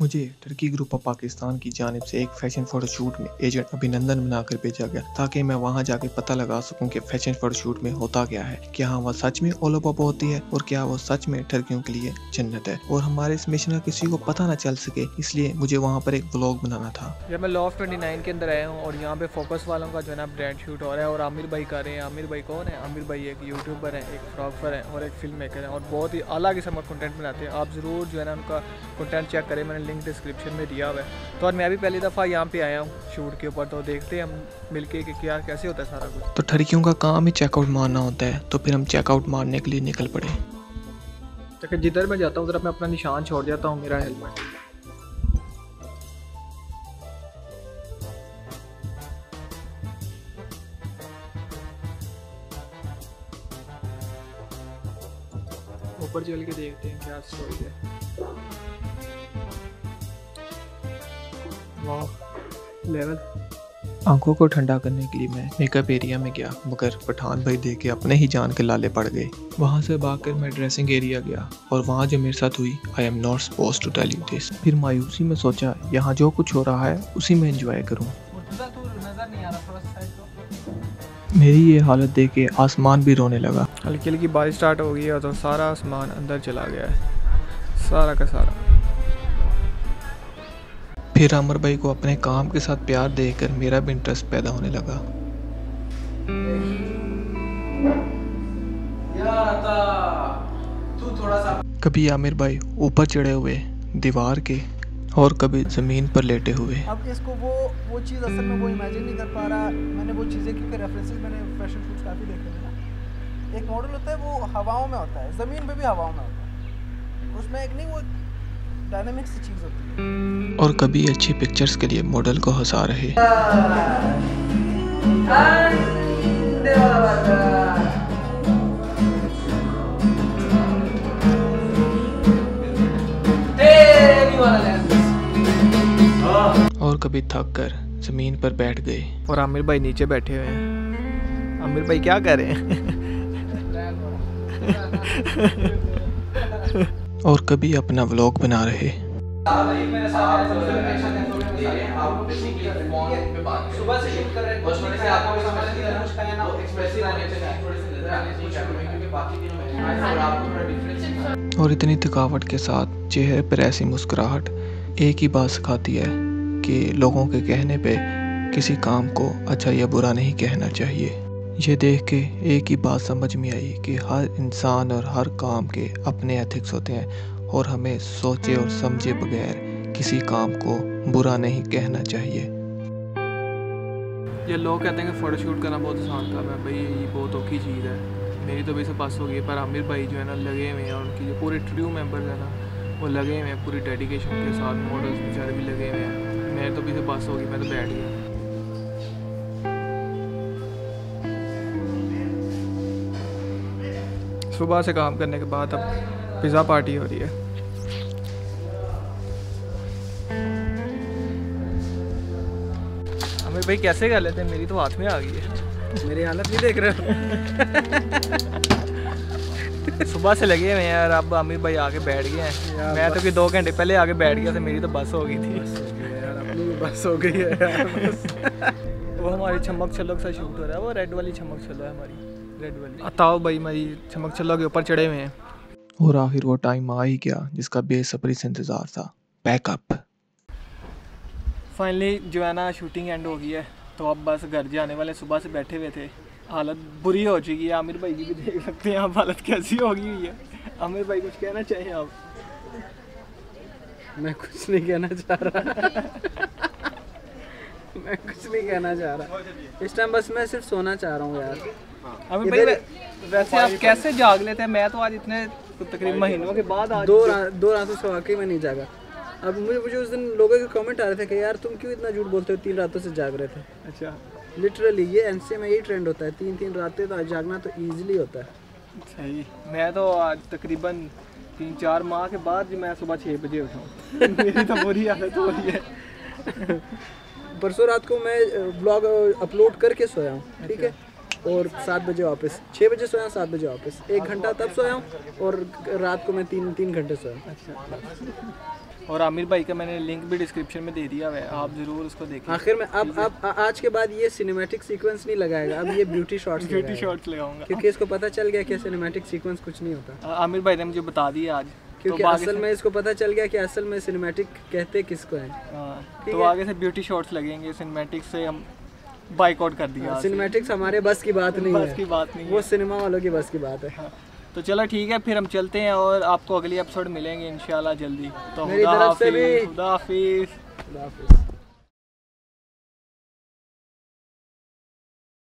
मुझे Turkey group of Pakistan की जानिब से एक फैशन फोटोशूट में एजेंट अभिनंदन बनाकर भेजा गया ताकि मैं वहां जाके पता लगा सकूं कि फैशन फोटोशूट में होता क्या है, क्या वह सच में ओलो पॉप होती है और क्या वो सच में टर्कियों के लिए जन्नत है और हमारे इस मिशन का किसी को पता ना चल सके, इसलिए मुझे वहाँ पर एक व्लॉग बनाना था। जब मैं लॉफ्ट 29 के अंदर आया हूँ और यहाँ पे फोकस वालों का जो है ना ब्रांड शूट हो रहा है और आमिर भाई कर रहे हैं। आमिर भाई कौन है? आमिर भाई एक यूट्यूबर है, एक फ्रॉगर है और एक फिल्म मेकर है और बहुत ही अलग किस्म का कंटेंट बनाते हैं। आप ज़रूर जो है ना उनका कंटेंट चेक करें, मैंने लिंक डिस्क्रिप्शन में दिया हुआ है। तो और मैं भी पहली दफ़ा यहाँ पे आया हूँ शूट के ऊपर, तो देखते हैं हम मिलके कि क्या कैसे होता है सारा कुछ। तो टर्कियों का काम ही चेकआउट मारना होता है, तो फिर हम चेकआउट मारने के लिए निकल पड़े। तो जिधर मैं जाता हूँ उधर मैं अपना निशान छोड़ जाता हूँ, मेरा हेलमेट। ऊपर चल के देखते हैं क्या स्टोरी है। वाह लेवल। आंखों को ठंडा करने के लिए मैं मेकअप एरिया में गया, मगर पठान भाई देख के अपने ही जान के लाले पड़ गए। वहां से भागकर मैं ड्रेसिंग एरिया गया और वहां जो मेरे साथ हुई, I am not suppose to tell you this. फिर मायूसी में सोचा यहाँ जो कुछ हो रहा है उसी में एंजॉय करूँ। मेरी ये हालत देख के आसमान भी रोने लगा। हल्की हल्की बारिश स्टार्ट हो गई है तो सारा आसमान अंदर चला गया है, सारा का सारा। फिर अमर भाई को अपने काम के साथ प्यार देखकर मेरा भी इंटरेस्ट पैदा होने लगा। कभी आमिर भाई ऊपर चढ़े हुए दीवार के और कभी जमीन पर लेटे हुए। अब इसको वो चीज़ असल में वो इमेजिन नहीं कर पा रहा। मैंने वो चीज़ें क्योंकि रेफरेंसेस मैंने फैशन शूट्स काफ़ी देखे हैं ना। एक मॉडल होता है वो हवाओं में होता है, ज़मीन पे भी हवाओं में होता है, उसमें एक नहीं वो डायनामिक सी चीज़ होती है। और कभी अच्छी पिक्चर्स के लिए मॉडल को हंसा रहे। और कभी थक कर जमीन पर बैठ गए। और आमिर भाई नीचे बैठे हुए हैं। आमिर भाई क्या कर रहे हैं? और कभी अपना व्लॉग बना रहे। और इतनी थकावट के साथ चेहरे पर ऐसी मुस्कुराहट एक ही बात सिखाती है कि लोगों के कहने पे किसी काम को अच्छा या बुरा नहीं कहना चाहिए। ये देख के एक ही बात समझ में आई कि हर इंसान और हर काम के अपने एथिक्स होते हैं और हमें सोचे और समझे बगैर किसी काम को बुरा नहीं कहना चाहिए। ये लोग कहते हैं कि फ़ोटोशूट करना बहुत आसान काम है, भाई ये बहुत औखी चीज़ है। मेरी तो भी से पास हो गई, पर आमिर भाई जो है ना लगे हुए हैं और उनकी जो पूरे क्रू मेंबर्स हैं ना वो लगे हुए हैं पूरी डेडिकेशन के साथ। मॉडल्स बेचारे भी लगे हुए हैं। मेरे तो भी से पास हो गई, मैं तो बैठ गया। सुबह से काम करने के बाद अब पिज़्ज़ा पार्टी हो रही है। आमिर भाई कैसे कर लेते हैं? मेरी तो हाथ में आ गई है। मेरी हालत नहीं देख रहे हो। सुबह से लगे हुए हैं यार, अब आमिर भाई आके बैठ गए हैं। मैं तो कि 2 घंटे पहले आके बैठ गया था, मेरी तो बस हो गई थी। यार अपनी भी बस हो गई है यार बस। वो हमारी चमक छल्लो का शूट हो रहा है, वो रेड वाली चमक छल्लो है हमारी, रेड वाली। अताओ भाई हमारी चमक छल्लो के ऊपर चढ़े हुए हैं। और आखिर वो टाइम आ ही गया जिसका बेसब्री से इंतजार था, पैकअप। फाइनली जो है ना शूटिंग एंड हो गई है, तो अब बस घर जाने वाले। सुबह से बैठे हुए थे, हालत बुरी हो चुकी है। आमिर भाई की भी देख सकते हैं आप हालत कैसी हो गई हुई है। आमिर भाई कुछ कहना चाहिए आप? मैं कुछ नहीं कहना चाह रहा। मैं कुछ नहीं कहना चाह रहा इस टाइम, बस मैं सिर्फ सोना चाह रहा हूँ यार। आमिर भाई वैसे आप कैसे जाग लेते हैं? मैं तो आज इतने तकरीबन महीनों के बाद आज दो रातों से वाकई में नहीं जागा। अब मुझे उस दिन लोगों के कमेंट आ रहे थे कि यार तुम क्यों इतना झूठ बोलते हो, 3 रातों से जाग रहे थे। अच्छा, लिटरली ये एनसीए में यही ट्रेंड होता है, 3 रातें तो जागना तो ईजिली होता है। सही। मैं तो आज तकरीबन 3-4 माह के बाद मैं सुबह 6 बजे उठा हूँ। मेरी तो बुरी हालत हो रही है। परसों रात को मैं ब्लॉग अपलोड करके सोया हूँ, ठीक है, और 7 बजे वापस, 6 बजे सोया, 7 बजे वापस, 1 घंटा तब सोया हूँ और रात को मैं 3 घंटे सोया। अच्छा, और आमिर भाई का मैंने लिंक भी डिस्क्रिप्शन में दे दिया हुआ है, आप ज़रूर उसको देखें। आखिर में अब आज के बाद ये सिनेमैटिक सीक्वेंस नहीं लगाएगा, अब ये ब्यूटी शॉट्स लगाऊंगा, क्योंकि इसको पता चल गया कि सिनेमैटिक सीक्वेंस कुछ नहीं होता। आमिर भाई ने मुझे बता दिया आज, क्योंकि तो असल में इसको पता चल गया कि असल में सिनेमैटिक कहते किसको है। तो आगे से ब्यूटी शॉट्स लगेंगे, सिनेमैटिक से हम बाइकआउट कर दिया। सिनेमैटिक्स हमारे बस की बात नहीं है, बस की बात नहीं है, वो सिनेमा वालों की बस की बात है। तो चलो ठीक है, फिर हम चलते हैं और आपको अगली एपिसोड मिलेंगे इंशाल्लाह जल्दी। तो मेरी तरफ से भी खुदा हाफिज़। खुदा हाफिज़।